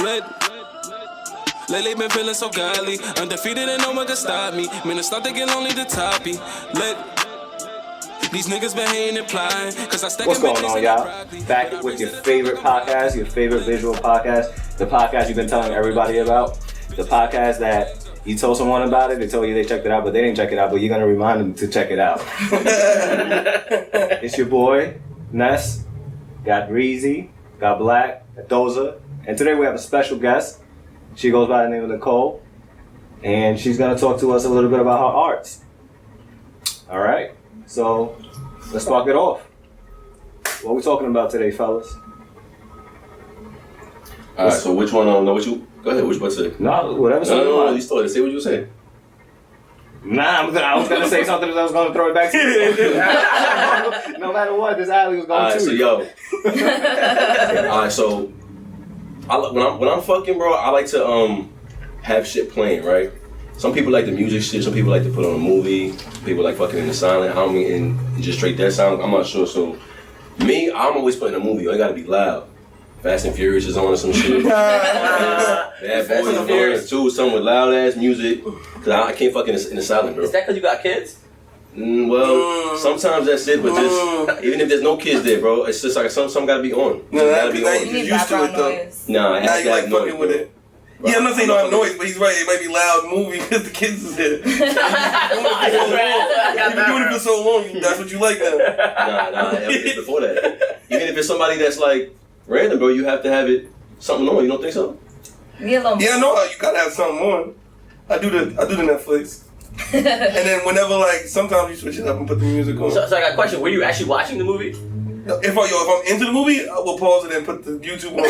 Lately been feeling so godly, undefeated and no one can stop me. Man, it's not thinking only the toppy. These niggas been hating and plying, cause I stack. What's going on, y'all? Back with your favorite podcast, your favorite visual podcast, the podcast you've been telling everybody about, the podcast that you told someone about it, they told you they checked it out, but they didn't check it out, but you're gonna remind them to check it out. It's your boy, Ness, got Breezy, got Black, got Doza, and today we have a special guest. She goes by the name of Nicole, and she's gonna talk to us a little bit about her arts. All right, so let's spark it off. What are we talking about today, fellas? All right, so which one? No, what you? Go ahead. Which one say? No, whatever. No. You started. Say what you say. Nah, I was gonna say something that I was gonna throw it back to you. No matter what, this alley was going to. So yo. All right, so when I'm fucking, bro, I like to have shit playing, right? Some people like the music shit. Some people like to put on a movie. People like fucking in the silent. I don't mean in just straight dead sound. I'm not sure. So me, I'm always putting a movie. I gotta be loud. Fast and Furious is on or some shit. Bad Boys and Furious too. Some with loud ass music. Cause I can't fuck in the silent, bro. Is that cause you got kids? Well, sometimes that's it, but just even if there's no kids there, bro, it's just like some gotta be on. No, gotta be on. You need used to it though. Nah, now you like fucking noise, with it. Yeah, I'm not saying you don't have noise, but he's right. It might be loud movie because the kids is there. You've been doing it for so long. That's what you like now. Nah, it's before that. Even if it's somebody that's like random, bro, you have to have it something on. You don't think so? Yeah, no, you gotta have something on. I do the Netflix. And then whenever, like, sometimes you switch it up and put the music on. So I got a question. Were you actually watching the movie? If I'm into the movie, I will pause it and put the YouTube on.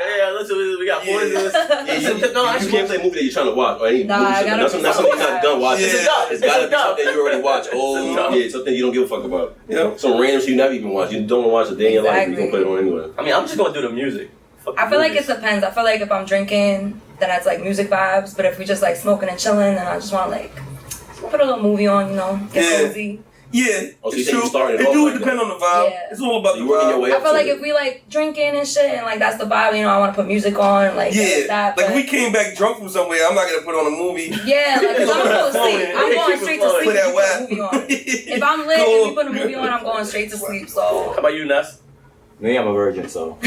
Yeah, listen, we got boys in this. You can't play a movie that you're trying to watch or any movie. That's something you're not done watching. It's gotta be something you already watch. Oh, yeah, something you don't give a fuck about. Yeah. Some random shit you never even watch. You don't want to watch a day in your life, you're gonna put it on anyway. I mean, I'm just gonna do the music. I feel like it depends. I feel like if I'm drinking, then it's like music vibes. But if we just like smoking and chilling, then I just want to like put a little movie on, you know, get cozy. Yeah, oh, so it's true. It do depend on the vibe. Yeah. It's all about the vibe. I feel like if we like drinking and shit, and like that's the vibe, you know, I want to put music on, like that. Like if we came back drunk from somewhere, I'm not gonna put on a movie. Yeah, like cause I'm going to sleep. I'm going straight to sleep. Put that movie on. If I'm lit and we put a movie on, I'm going straight to sleep. So. How about you, Ness? Me, I'm a virgin, so.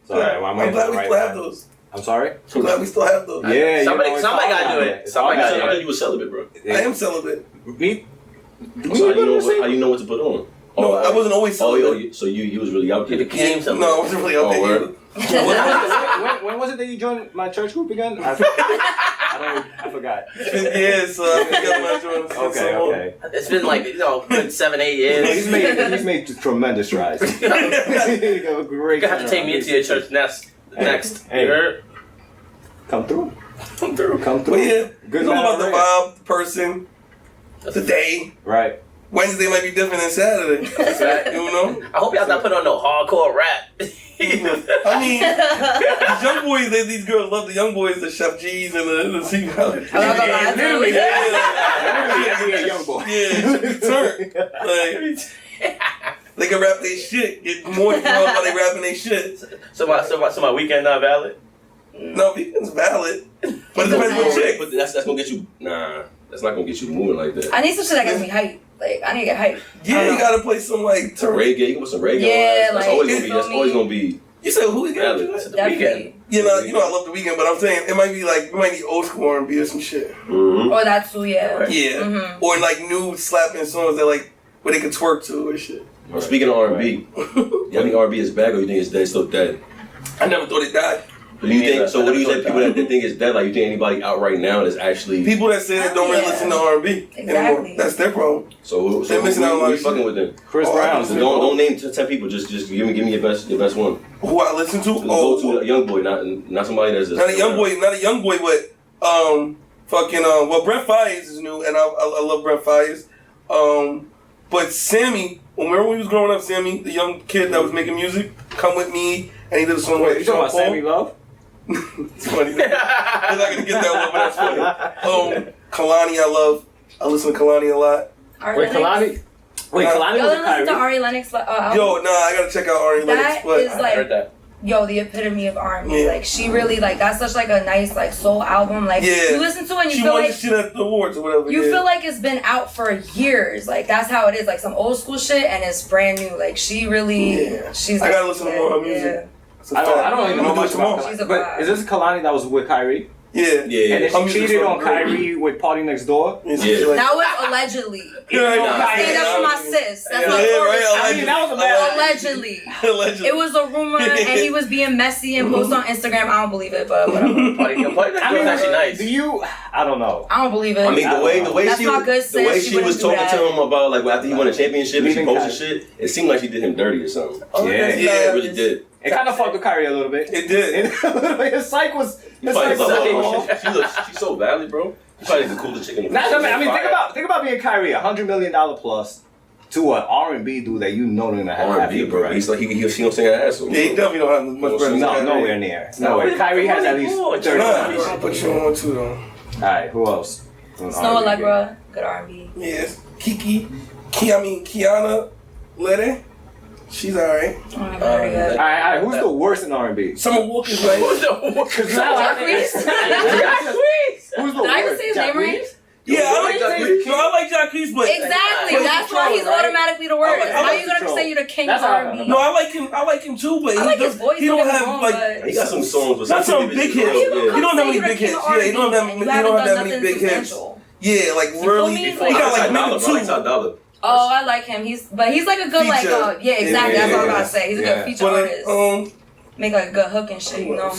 Sorry, I'm glad we still have those. I'm sorry? I'm glad we still have those. Yeah, somebody gotta do it. Somebody gotta do it. I thought you were celibate, bro. I am celibate. Me? So how you know what to put on? No, I wasn't always celibate. So you was really out there. No, I wasn't really out there. When was it that you joined my church group again? I forgot. It's been years, so I forgot when I joined. Okay. It's been like, good 7-8 years. He's made tremendous strides. You're gonna have to take me into your church next. Hey. You heard? Come through. But yeah, it's all about the vibe, the person, the day. Right. Wednesday might be different than Saturday. You know? I hope y'all not putting on no hardcore rap. I mean, the young boys, these girls love the young boys, the Chef G's and the Sea College. Literally, a young boy. Yeah, turn. Like, they can rap their shit. Get more from while they rapping their shit. So my weekend not valid? No, weekend's valid. But it depends what chick. But that's gonna get you. Nah, that's not gonna get you moving like that. I need some shit that gets me hype. Like I need to get hype. Yeah, you gotta play some like reggae. You can put some reggae. Yeah, on. That's always gonna be. You said who again? The Weekend. You know I love the Weekend, but I'm saying it might be like we might need old school R&B or some shit. Mm-hmm. Or that too, yeah. Yeah, or like new slapping songs that like where they can twerk to or shit. Well, speaking of R&B, you think R&B is back or you think it's dead? Still dead? I never thought it died. What do you think? So what do you think? People that think it's dead, like you think anybody out right now that's actually people that say that don't really listen to R&B anymore. That's their problem. So they're missing out on a lot of fucking with them. Chris Brown. So don't name 10 people. Just give me your best one. Who I listen to? Go to a young boy, not somebody that's not a young boy, but well, Brent Fayez is new, and I love Brent Fayez. But Sammy, remember when he was growing up, Sammy, the young kid that was making music, Come With Me, and he did a song with you talking about Sammy Love? It's funny. You're not gonna get that one, but that's funny. Kalani, I listen to Kalani a lot. Kalani was a listen to Ari Lennox. Yo, nah, I gotta check out Ari Lennox. That is like the epitome of R&B. Like she really like that's such like a nice like soul album. Like you listen to it and you feel like she won the awards or whatever. You feel like it's been out for years. Like that's how it is. Like some old school shit and it's brand new. Like she really, she's. I gotta listen to more of her music. I don't even know much about Kalani. But is this Kalani that was with Kyrie? Yeah. And then she cheated on Kyrie with Party Next Door? Yeah. That was allegedly. Stand up for my sis. That's my I mean, that was a bad allegedly. It was a rumor and he was being messy and post on Instagram. I don't believe it, but whatever. Party Next Door is actually nice. I don't know. I don't believe it. I mean, the way that's she not good, the way she was talking to him about like after he won a championship and she posted shit, it seemed like she did him dirty or something. It really did. It kind of fucked with Kyrie a little bit. It did. His psych was. She's so valid, bro. She's probably the coolest chick in the world. I mean, think about being Kyrie, $100 million plus to an R&B dude that you know they're gonna have R&B, bro. right? He's like he don't sing an ass. Yeah, he definitely don't have much better. No, nowhere near. Nowhere. Kyrie has at least 30. I'll put you on too though. All right, who else? Snow Allegra, good R&B. Yes, Kiana Lede. She's alright. Alright, who's the worst in R&B? Summer Walker's right. Who's the worst? Who's the worst? Did I even say his name right? Yeah, I like Jacquees, but exactly. That's why he's automatically the worst. How are you gonna say you're the king of R&B? No, I like him too, but he don't have like he got some songs with not some big hits. He don't have any big hits. Yeah, he don't have that many big hits. Yeah, like really, he got like maybe two. Oh, I like him. He's like a good feature. Like yeah, exactly. That's what I was about to say. He's a good feature artist. Make like a good hook and shit, you know.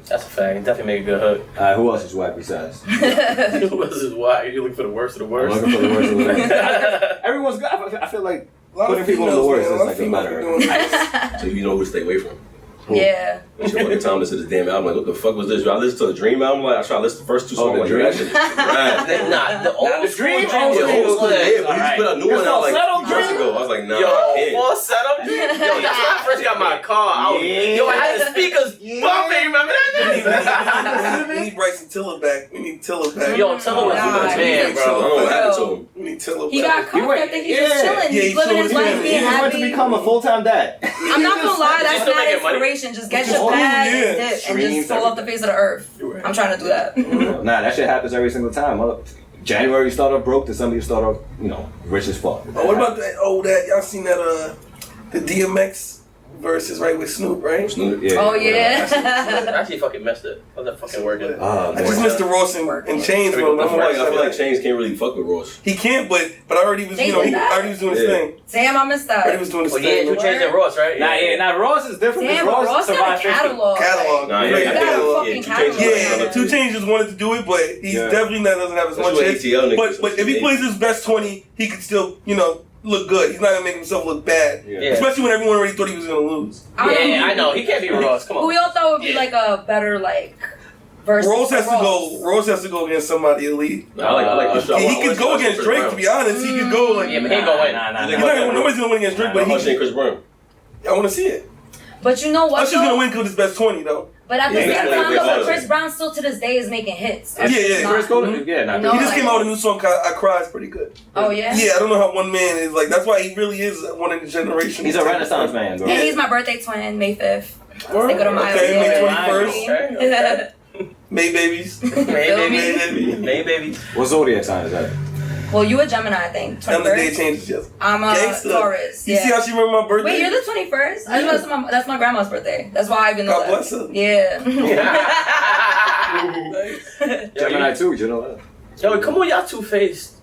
That's a fact. He definitely make a good hook. Alright, who else is whack besides? Who else is whack? You look for the worst of the worst. I'm looking for the worst of the worst. Everyone's good. I feel like putting people on the worst is like a matter. So you know who to stay away from. Yeah. She fucking time to this damn album. Like, what the fuck was this? I listened to a Dream album. Like, I tried to listen to the first two songs. The Dream. That shit is trash. Nah, the old Dream. Dream was Yeah, but he just put a new one out like 2 months ago. I was like, nah, I can't. Full setup Dream. Yo, that's when I first got my car. Yo, I had the speakers bumping. Remember that? We need Bryson Tiller back. We need Tiller back. Yo, Tiller was a man, bro. I don't know what happened to him. We need Tiller back. He got caught. I think he's just chilling. He's living his life, being happy. He went to become a full-time dad. I'm not gonna lie, that's not inspiration. Just get your bag and dip and just fall off the face of the earth. I'm trying to do that. Nah, that shit happens every single time. January you start off broke, December you start off, rich as fuck. Oh, what about that? Y'all seen that? The DMX versus right with Snoop, right? Snoop, yeah. Oh yeah. I actually fucking messed it. How's that fucking working? I just missed the Ross and Chains. I feel like Chains can't really fuck with Ross. He can't, but I already was, he already was doing his thing. Damn, I missed that. Already was doing his thing. Yeah, 2 Chainz and Ross, right? Nah, Ross is different. Damn, Ross got a catalog. Nah, He got a fucking catalog. Yeah, 2 Chainz just wanted to do it, but he definitely doesn't have as much hits. But if he plays his best 20, he could still, look good. He's not gonna make himself look bad. Yeah. Especially when everyone already thought he was gonna lose. Yeah, I know. He can't be Ross. Come on. Who we all thought would be like a better versus Ross has to go against somebody elite. I like this. He could go against Drake, to be honest. He could go Yeah, but he ain't gonna win. Nobody's gonna win against Drake, but Usher and Chris Brown. I wanna see it. But you know what? Usher's gonna win because his best 20 though. But at the same time, though, Chris Brown still to this day is making hits. Yeah. He just came out with a new song called I Cry. It's pretty good. Oh, yeah? Yeah, I don't know how one man is like. That's why he really is one of the generation. He's a Renaissance man, bro. And he's my birthday twin, May 5th. Cinco de Mayo. May 21st. May babies. May babies. What zodiac sign is that? Well, you a Gemini, I think. 21st. And the day changes, yes. I'm a Taurus. You see how she remember my birthday? Wait, you're the 21st? Yeah. That's my grandma's birthday. That's why I even know God bless her. Yeah. Gemini too, you know that. Yo, come on, y'all two-faced.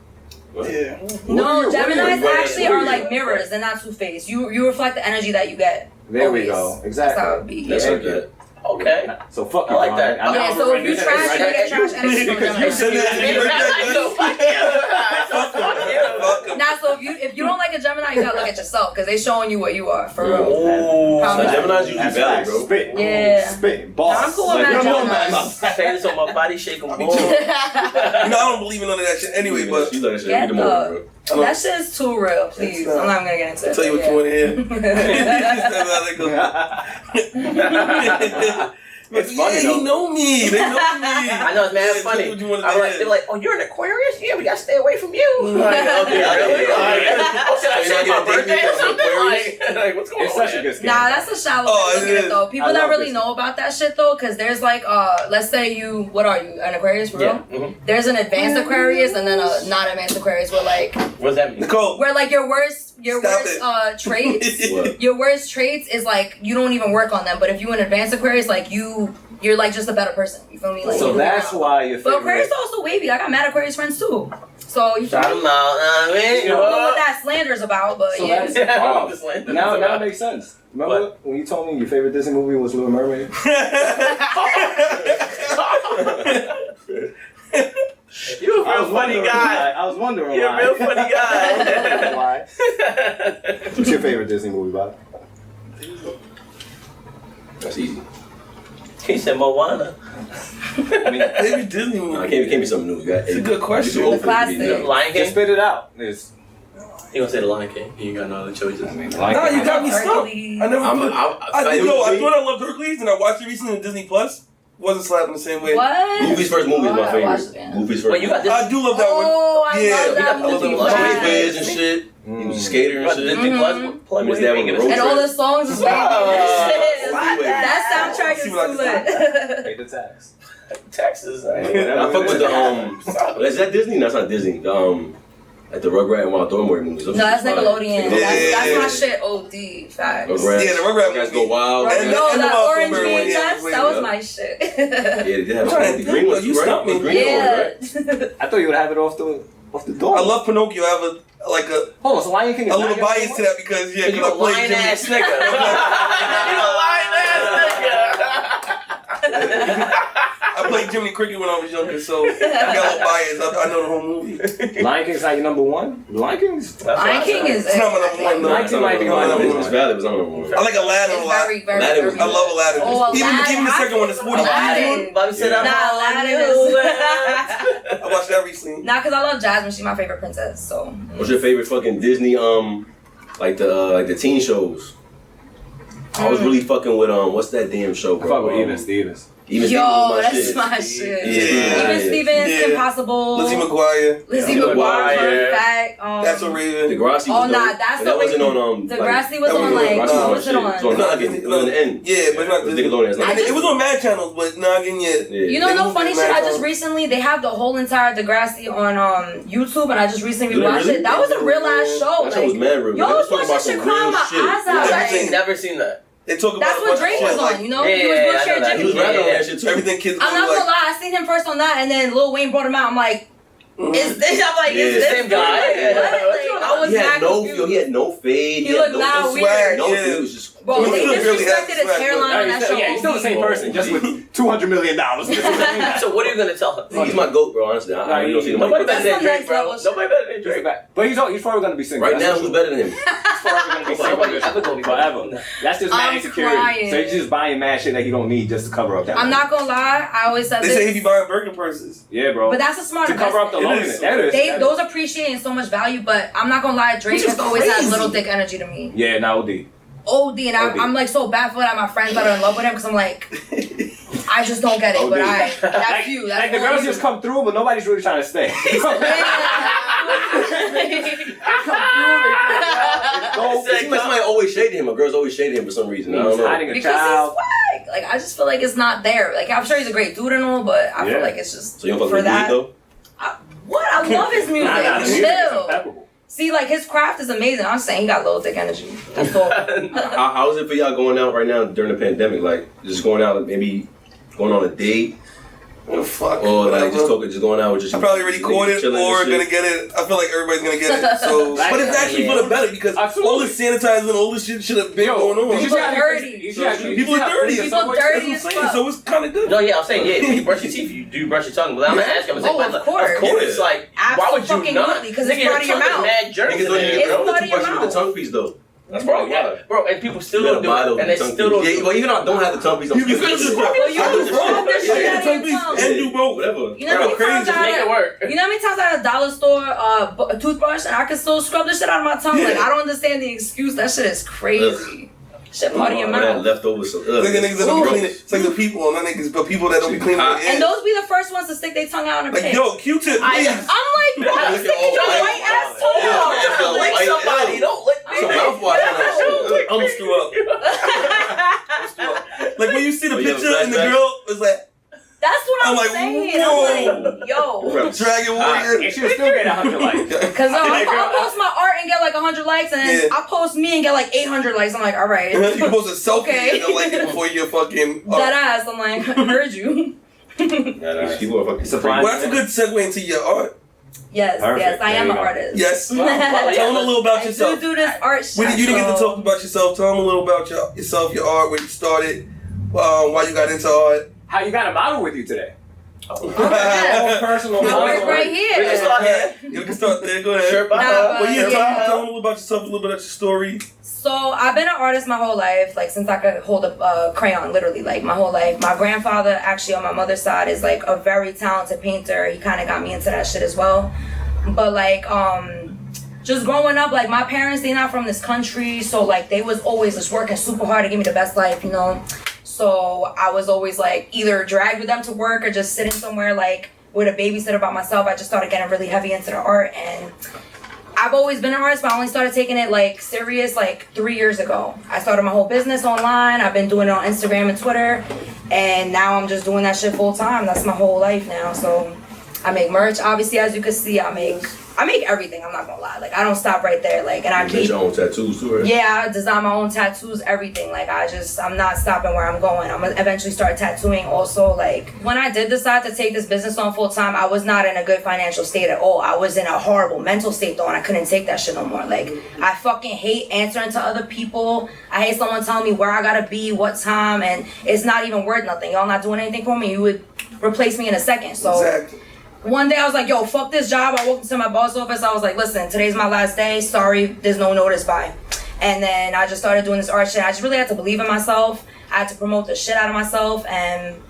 Yeah. No, Geminis actually are like mirrors. They're not two-faced. You reflect the energy that you get. There we go. Exactly. That's how it be. That's okay. Okay. So fuck I like that. Yeah, so if you trash, you get trash energy from Gemini. Now, so if you don't like a Gemini, you gotta look at yourself because they showing you what you are for real. Oh, Gemini's usually valid, bro. Spit. Yeah. Spit. Boss. I'm cool with that Gemini. Fans on my body shaking. I don't believe in none of that shit anyway, but you let that shit every morning, bro. That shit is too real, please. I'm not even gonna get into it. I'll tell you what you want to hear. It's funny Yeah, though. he know me. They know me. I know it's mad Yeah, funny. what you wanted to I'm like, hear. they're like, oh, you're an Aquarius? Yeah, we gotta stay away from you. Like, okay, really? Oh, should I So you're say not my getting birthday or dick pics from something? Aquarius? Like, what's going It's on? such a good scam. Nah, that's a shallow Oh, way to look it at it is. though. People I that love really this. know about that shit though, because there's like, let's say what are you, an Aquarius for real? Yeah. There's an advanced Aquarius and then a not advanced Aquarius where like, What does that mean? Nicole. where like your worst Stop traits, What? your worst traits is like you don't even work on them. But if you an advanced Aquarius, like you're like just a better person. You feel me? Like So you that's know. why your But Aquarius favorite. also wavy. I got mad Aquarius friends too. So you feel Shout me? them out, know what I mean? I don't know what that slander's about, but So yeah. that's Yeah, now it makes sense. Remember when you told me your favorite Disney movie was Little Mermaid? You're a real funny guy. I was wondering You're a why. real funny guy. Why? What's your favorite Disney movie, Bob? That's easy. He said Moana. I mean, Maybe Disney movie. no, it can't be something new. It's a good question. You're too old The for it to be classic. new. Lion Just King? spit it out. It's, He gonna say the Lion King. You got no other choices. I mean, Nah, you got me stuck. Hercules. I never. I'm- put, I'm- I it thought was me. I loved Hercules, and I watched it recently on Disney Plus. Wasn't slapping the same way. What? Goofy's first movie is Oh, my I gotta watch favorite. it, man. Goofy's first Wait, you got movie. this? I do love that one. Oh, I Yeah, love we that got the movie. little Like Right. Quiz and shit. He was a skater You and got shit. Disney Plus? Plug His me dad in. was Give us And all the songs is banging. Oh, That soundtrack is See too what lit. pay the tax. Texas. I fuck with the is that Disney? No, it's not Disney. The like the Rugrat and Wild Thornberry movies. No, that's Nickelodeon. Yeah. That's my shit. OD facts. Rugrats. Yeah, the Rugrat Guys go movie. wild. And- Yo, and the that Wild orange Thornberry one, yeah, VHS, that was my shit. Yeah, they did have I'm trying to the green think, ones, you right? stumped me. The green Yeah. ones, right? I thought you would have it off the door. I love Pinocchio. I have a Hold on, so Lion King is a not little your bias favorite to that because yeah, You because a I played lying Jimmy. ass nigga. You a lying ass nigga. I played Jimmy Cricket when I was younger, so I got a little bias. I know the whole movie. one? Lion King's not your number one? Lion King's... Lion King is. It's not my number one though. Lion King might be my number one. It's valid, but it's not my number one. I like Aladdin a It's lot. very, very, Aladdin very was I love Aladdin. Oh, Aladdin. Even the second one is 40 Aladdin. Bobby said I'm Nah, all I Aladdin knew. I watched that recently. Nah, cause I love Jasmine. She's my favorite princess. So. What's your favorite fucking Disney like the teen shows? I was really fucking with what's that damn show, I bro? fuck with Even Stevens. Even Yo, Stevens was my that's shit. my shit. Yeah. Even Stevens, Yeah. Kim Possible, Lizzie McGuire. Lizzie Yeah. McGuire, McGuire. fact. That's a Raven. Degrassi was Oh, dope. nah, that's And the that wasn't Raven. on Degrassi was that on was like, Degrassi what's it on? It was on Noggin. It was on the end. Yeah, but it's not It was Nickelodeon. It's not I It was on Mad Channels, but Noggin yet. Yeah. You know, They no moved funny it shit. back I just on. recently they have the whole entire Degrassi on YouTube, and I just recently Did they rewatched really? it. That was a real ass show. That show was Like, mad real. yo, They was watch talking that about shit, some crying real my shit. eyes out. Yeah, Like, everything. Never seen that. They talk about that's a what bunch of Drake shit, was like on. You know, Yeah, he was yeah, I wheelchair know that. He was Jimmy. rapping on that shit too. everything kids I'm do, not like, gonna lie. I seen him first on that, and then Lil Wayne brought him out. I'm like, is this? I'm like, Yeah. is this Same guy. What? Yeah. Like, I was He had mad no, confused. he had no fade. He looked no mad no weird. swag. No, Yeah. it was just. Bro, He they still really has disrespected his swag, hairline on that show. He's still the same person, just with $200 million. So what are you gonna tell him? He's my goat, bro. Honestly, I really don't see Nobody nobody. better That's than the Drake, next bro. level shit. Nobody better than Drake. But he's probably going to be single. Right That's now, the who's truth. better than him? He's probably going to be single Nobody ever gonna be forever. That's just mad I'm insecurity. crying. So he's just buying mad shit that he don't need just to cover up that. I'm not gonna lie. I always said They say he this, be buying Birkin purses. Yeah, bro. but that's a smart to cover up the investment. loneliness. is. That is. They that those is. appreciate in so much value, but I'm not gonna lie. Drake Which is has always had crazy. little dick energy to me. Yeah, now OD. OD, and OD. I'm like so baffled at my friends that are in love with him because I'm like, I just don't get it. But OD. that's you. That's Like the all girls you. just come through, but nobody's really trying to stay. They come through, It seems like somebody always shaded him. A girl's always shaded him for some reason. I don't He's know. hiding a because child. he's swag. Like I just feel like it's not there. Like I'm sure he's a great dude and all, but I Yeah. feel like it's just So you don't fuck for with that. weed though? What? I love his music. Nah, the music is Chill. impeccable. See, like his craft is amazing. I'm saying he got little dick energy. That's all. How is it for y'all going out right now during the pandemic? Like just going out, maybe going on a date, Oh, fuck. or like just Whatever. just going out with just. I probably already caught it chilling and or shit? gonna get it. I feel like everybody's gonna get it. So, but it's actually for the better because all the sanitizing and all this shit should have been going on. People are dirty. People are dirty. People dirty as That's what I'm saying. fuck. So it's kind of good. No, yeah, I'm saying, yeah, you brush your teeth, you do brush your tongue. But I'm not asking, I'm saying, Oh, but of like, course. Of course, like, why would you not? Abso-fucking-lutely, 'cause it's Nigga, part of your tongue is mouth. mad germs Niggas in don't there, even It's bro. part The of your toothbrush with the mouth. tongue piece though. That's bro, yeah. Bro, and people still You don't gotta buy do those it. And they tongue still piece. don't Yeah, do well, it. even though I don't have the tongue piece, I'm You can still just do scrub it. you can scrub this shit Yeah, out of tongue your piece tongue. and do both. Whatever. You know how many Crazy. times Just I Make it work. You know how many times at a dollar store a toothbrush and I can still scrub the shit out of my tongue? Like I don't understand the excuse. That shit is crazy. Shit part of your That mouth. leftovers. It's like the niggas that don't be cleaning. It's like the people, not niggas, but people that don't be cleaning their And ears. those be the first ones to stick their tongue out in a Like, pig. yo, Q-tip, please. I'm like, bro, Look stick at all your white. white ass tongue Yeah, out. yeah, Don't lick White, somebody. ew. Don't lick me. Some mouthwash on that shit. I'm gonna screw up. Like when you see the Oh, you have a picture and the flashback? girl was like, That's what I'm I'm like, saying. whoa. I'm like, yo. Dragon Warrior. And she was still getting 100 likes. Because I'll post my art and get like 100 likes, and then Yeah. I'll post me and get like 800 likes. I'm like, all right. And then you can post a selfie Okay. and they'll like it before you fucking. That ass. I'm like, I heard you. People are fucking Supply- Well, that's a good segue into your art. Yes, Perfect. yes, I There am you an go. artist. Yes. Wow. Tell them a little about I yourself. do this art shit. You didn't get to so- talk about yourself. Tell them a little about yourself, your art, where you started, why you got into art. How you got a model with you today? yeah. Personal I work model. right here. We can start here. You can start there. Go ahead. Shirt Nah, button. Well, yeah, Yeah. tell them a little about yourself, a little bit about your story. So I've been an artist my whole life, like since I could hold a crayon, literally, like my whole life. My grandfather, actually on my mother's side, is like a very talented painter. He kind of got me into that shit as well. But like, just growing up, like my parents, they not from this country, so like they was always just working super hard to give me the best life, you know. So I was always like either dragged with them to work or just sitting somewhere like with a babysitter by myself. I just started getting really heavy into the art, and I've always been an artist, but I only started taking it like serious like 3 years ago. I started my whole business online. I've been doing it on Instagram and Twitter, and now I'm just doing that shit full time. That's my whole life now. So I make merch, obviously, as you can see. I make everything. I'm not gonna lie. Like I don't stop right there. Like, and I You get keep. your own tattoos too, right? Yeah, I design my own tattoos, everything. Like I'm not stopping where I'm going. I'm gonna eventually start tattooing also. Like when I did decide to take this business on full time, I was not in a good financial state at all. I was in a horrible mental state though, and I couldn't take that shit no more. Like I fucking hate answering to other people. I hate someone telling me where I gotta be, what time, and it's not even worth nothing. Y'all not doing anything for me. You would replace me in a second. So Exactly. one day I was like, yo, fuck this job. I walked into my boss office. I was like, listen, today's my last day. Sorry, there's no notice, bye. And then I just started doing this art shit. I just really had to believe in myself. I had to promote the shit out of myself. And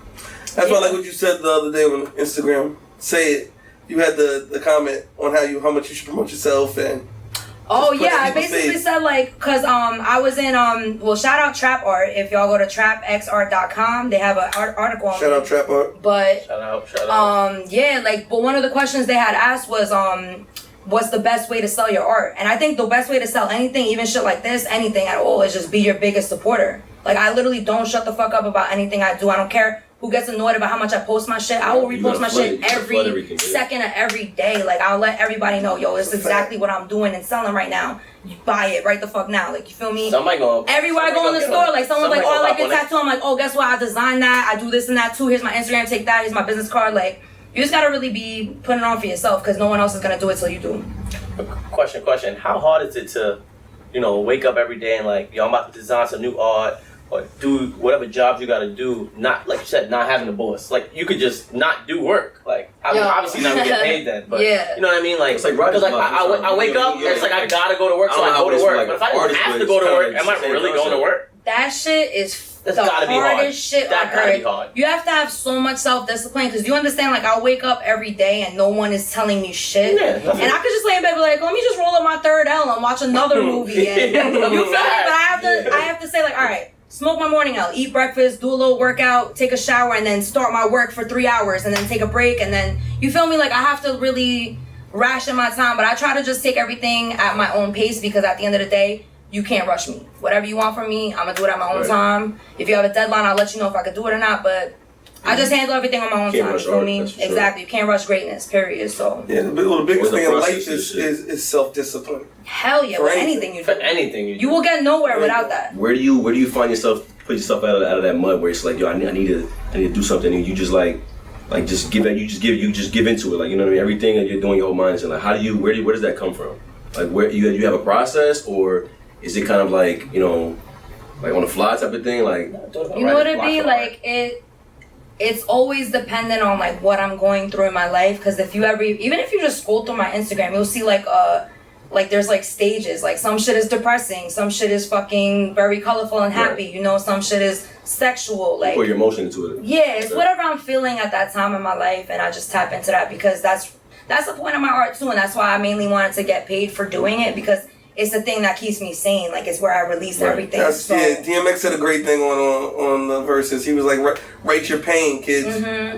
That's why I like what you said the other day on Instagram. Say it. You had the comment on how much you should promote yourself and. oh Just put it yeah, in I people's basically face. said like, cause I was in well, shout out Trap Art. If y'all go to trapxart.com, they have an article on Shout me. out Trap Art. But Shout out. yeah, like, but one of the questions they had asked was what's the best way to sell your art? And I think the best way to sell anything, even shit like this, anything at all, is just be your biggest supporter. Like I literally don't shut the fuck up about anything I do. I don't care who gets annoyed about how much I post my shit. I will You repost gotta my flood shit it. You gotta every flood everything, yeah. second of every day. Like I'll let everybody know, yo, it's exactly what I'm doing and selling right now. You buy it right the fuck now. Like you feel me? Somebody gonna. Everywhere I go in the store, like someone's like, oh, I like your tattoo. I'm like, oh, guess what? I designed that. I do this and that too. Here's my Instagram. Take that. Here's my business card. Like, you just gotta really be putting it on for yourself because no one else is gonna do it till you do. Question. How hard is it to, wake up every day and like, yo, I'm about to design some new art or do whatever jobs you gotta do? Not like you said, not having a boss. Like you could just not do work. Like I mean, Yo. obviously not gonna get paid then, but Yeah. you know what I mean? Like It's like Roger's because like Mom. I wake up and it's like I gotta go to work, I so don't I know go how to it's work. like But if I don't artist, have but to go it's to work, kinda am I the same really going to concept. work? That shit is That's the gotta be hard. hardest shit That on gotta be earth. hard. You have to have so much self-discipline because you understand, like, I'll wake up every day and no one is telling me shit. Yeah, And I could just lay in bed and be like, let me just roll up my third L and watch another movie. And you feel me? But I have to say, like, all right, smoke my morning L, eat breakfast, do a little workout, take a shower, and then start my work for 3 hours and then take a break. And then, you feel me? Like, I have to really ration my time. But I try to just take everything at my own pace because at the end of the day, you can't rush me. Whatever you want from me, I'm gonna do it at my own Right. time. If you have a deadline, I'll let you know if I could do it or not. But I just handle everything on my own Can't time. You rush feel art, me? that's for sure. Exactly. You can't rush greatness. Period. So Yeah, the biggest What's the thing in life process and shit? is self-discipline. hell yeah, For with anything. anything you For do, anything you will get nowhere without that. Where do you find yourself, put yourself out of that mud where it's like, yo, I need to do something, and you just like just give into it, like, you know what I mean? Everything that you're doing, your whole mind is like, where does that come from? Like, where you have a process, or is it kind of like, like on the fly type of thing, like? You know what it be like? It's always dependent on like what I'm going through in my life. Because even if you just scroll through my Instagram, you'll see like there's like stages. Like some shit is depressing, some shit is fucking very colorful and happy. Right. Some shit is sexual. Like Pour your emotion into it. yeah, it's Right. whatever I'm feeling at that time in my life, and I just tap into that because that's the point of my art too, and that's why I mainly wanted to get paid for doing it because it's the thing that keeps me sane. Like it's where I release everything. That's, so. yeah, DMX said a great thing on the verses. He was like, "Write your pain, kids.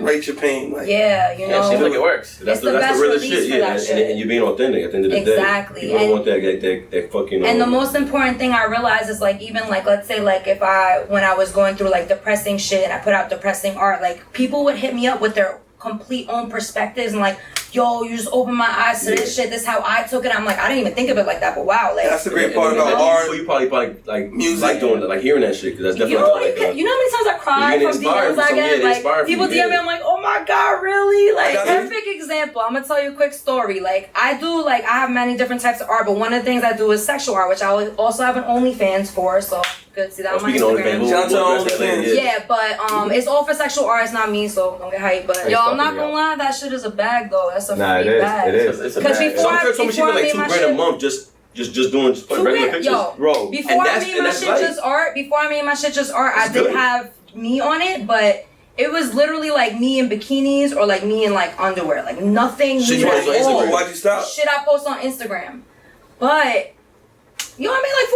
Write your pain." Like, yeah, you know. Yeah, it seems like it works. That's the best realest release shit. for that shit. And you're being authentic at the end of the day. Exactly. People don't want that fucking. And the most important thing I realized is like even like let's say like if when I was going through like depressing shit and I put out depressing art, like people would hit me up with their complete own perspectives and like, yo, you just opened my eyes to this shit. This is how I took it. I'm like, I didn't even think of it like that, but wow, like that's the great part about art. You probably like music, like doing like hearing that shit because that's definitely you know how many times I cry from DMs I get? Like people DM me, I'm like, oh my god, really? Like perfect example. I'm gonna tell you a quick story. Like I have many different types of art, but one of the things I do is sexual art, which I also have an OnlyFans for. So good to see that on my Instagram. Shout out to OnlyFans. Yeah, but it's all for sexual art. It's not me, so don't get hyped. But yo, I'm not gonna lie, that shit is a bag though. That's a free bag. It is. It's a Because bag. before I Some shit like $2,000 a month just doing regular pictures. Yo, bro. Before I made my shit just art, I did have me on it, but it was literally like me in bikinis or like me in like underwear, like nothing. Shit, why'd you stop? Shit I post on Instagram, but. Yo, I made like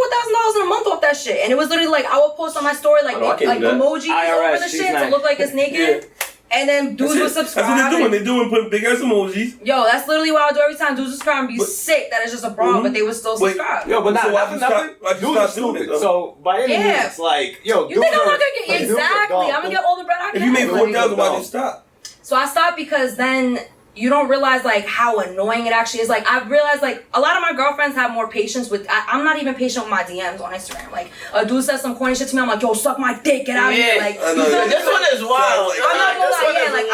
$4,000 in a month off that shit, and it was literally like I would post on my story like emojis over the shit to look like it's naked, and then dudes would subscribe. That's what they're doing. They're doing big ass emojis. Yo, that's literally what I do every time. Dudes would subscribe and be sick that it's just a bra, but they would still subscribe. Yo, but not nothing. Why'd you stop doing it? So by any means, like yo, you think I'm not gonna get exactly? I'm gonna get all the bread I can. If you made $4,000, why'd you stop? So I stopped because then. You don't realize like how annoying it actually is. Like I've realized like a lot of my girlfriends have more patience with. I'm not even patient with my DMs on Instagram. Like a dude says some corny shit to me, I'm like, yo, suck my dick, get out of here. Like this one is wild. I'm not gonna lie, like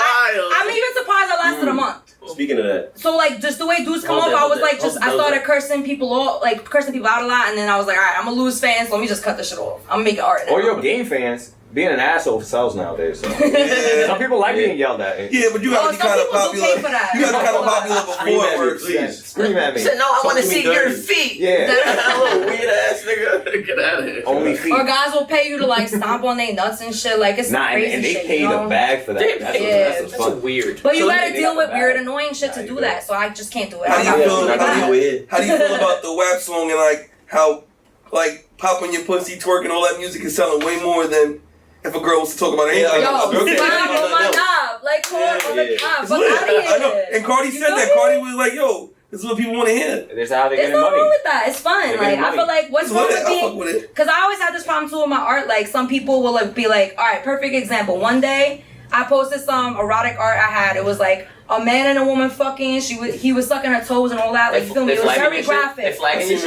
I'm even surprised I lasted a month. Speaking of that, so like just the way dudes come off, I was like I started cursing people out a lot, and then I was like, all right, I'm gonna lose fans. Let me just cut this shit off. I'm gonna make it art now. Or your game fans. Being an asshole sells nowadays. So. Some people like being yelled at. Yeah, but you gotta be kind of popular. You gotta be kind of popular before it works. Please. Scream at me. Said, no, I want to see your feet. Yeah. That little weird ass nigga. Get out of here. Only feet. Or guys will pay you to like stomp on their nuts and shit. Like it's crazy and they shit. paid a bag for that. That's fun. Weird. But you gotta deal with weird, annoying shit to do that. So I just can't do it. How do you feel about the WAP song and like how like popping your pussy, twerking, all that music is selling way more than if a girl was to talk about anything? Yo, slime on my knob, like corn on the knob. Fuck out of here. I know. And Cardi said that. Cardi was like, "Yo, this is what people want to hear." This is how they get money. There's nothing wrong with that. It's fun. Like I feel like what's wrong with me? Because I always had this problem too with my art. Like some people will like be like, all right, perfect example. One day I posted some erotic art I had. It was like a man and a woman fucking. He was sucking her toes and all that. Like you feel me? It was very graphic.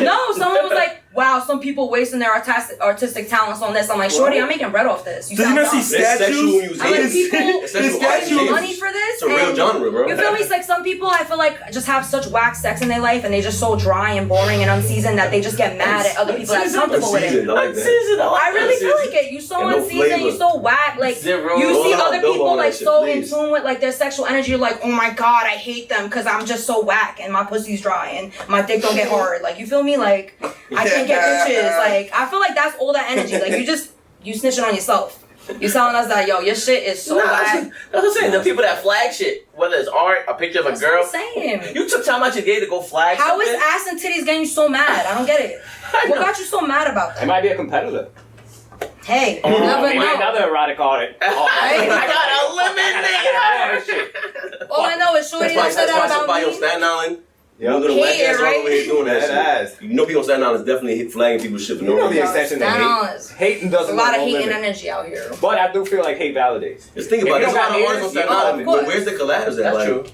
No, someone was like, wow, some people wasting their artistic talents on this. I'm like, shorty, I'm making bread off this. Did you not see statues? I'm like, people pay money for this. It's a real genre, bro. You feel me? It's like some people I feel like just have such whack sex in their life and they're just so dry and boring and unseasoned that they just get mad at other people that's comfortable with it. I really feel like it. You so unseasoned, you so whack. Like you see other people like so in tune with like their sexual energy. You're like, oh my god, I hate them because I'm just so whack and my pussy's dry and my dick don't get hard. Like you feel me? Like I can't get bitches. Like I feel like that's all that energy. Like you snitching on yourself. You telling us that yo, your shit is so bad. That's what I'm saying. The people that flag shit, whether it's art, a picture of a girl. That's what I'm saying. You took time out your day to go flag. How is ass and titties getting you so mad? I don't get it. What got you so mad about that? It might be a competitor. Hey, you never know. Another erotic artist. I got eliminated. All I know is Shorty don't say that about somebody me. on Staten Island. Yeah, you know the whack ass right? over here doing that shit. You know people on Staten Island is definitely flagging people's shit for no reason. The extension of hating doesn't. A lot of hating energy out here. But I do feel like hate validates. Just think about it. There's a lot of artists on Staten Island. But where's the collabs at? That's like, true.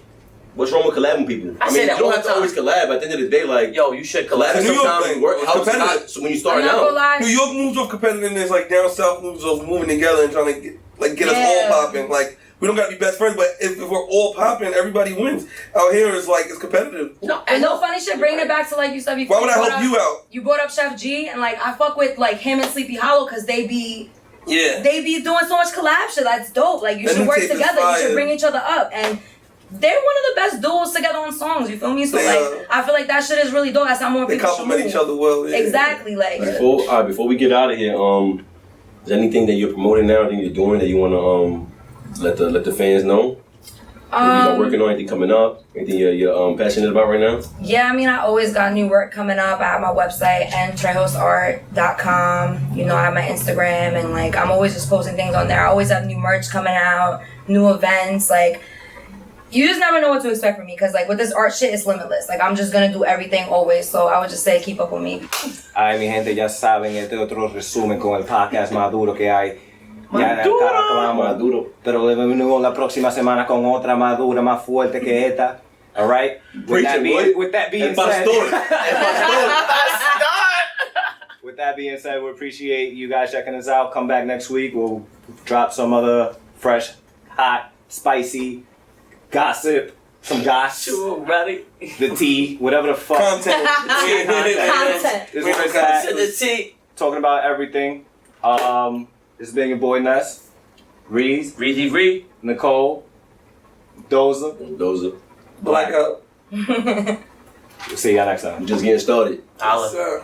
What's wrong with collabing people? I mean, you don't have to always collab. At the end of the day, like, yo, you should collab. New York thing. So when you start out, New York moves off competitiveness, like down south moves off moving together and trying to get us all popping. Like we don't gotta be best friends, but if we're all popping, everybody wins. Out here is like it's competitive. No, and no funny shit. Bringing it back to like you said before. Why would I help you out? You brought up Chef G, and like I fuck with like him and Sleepy Hollow because they be doing so much collab shit. That's dope. Like you should work together. You should bring each other up and. They're one of the best duos together on songs, you feel me? So I feel like that shit is really dope. That's how more people complement each other well. Yeah. Exactly, like. Before we get out of here, is there anything that you're promoting now, anything you're doing that you wanna let the fans know? Anything you got working on? Anything coming up? Anything you're passionate about right now? Yeah, I mean, I always got new work coming up. I have my website, trejosart.com. You know, I have my Instagram, and like, I'm always just posting things on there. I always have new merch coming out, new events. Like, you just never know what to expect from me, because like with this art shit, it's limitless. Like, I'm just gonna do everything always. So I would just say keep up with me. Ay, mi gente, ya saben, este otro resumen con el podcast más duro que hay. Ya acabamos. Maduro. Pero venimos la próxima semana con otra más dura, más fuerte que esta. All right? With that being said, with that being said, we appreciate you guys checking us out. Come back next week. We'll drop some other fresh, hot, spicy gossip. Some goss. Sure, ready. The tea. Whatever the fuck. Content. Content. This is where it's at. To the T. Talking about everything. This has been your boy Ness, Reese, Reezy. Nicole, Doza. Those are Blackout. We'll see y'all next time. just getting started. Holla. Yes, sir.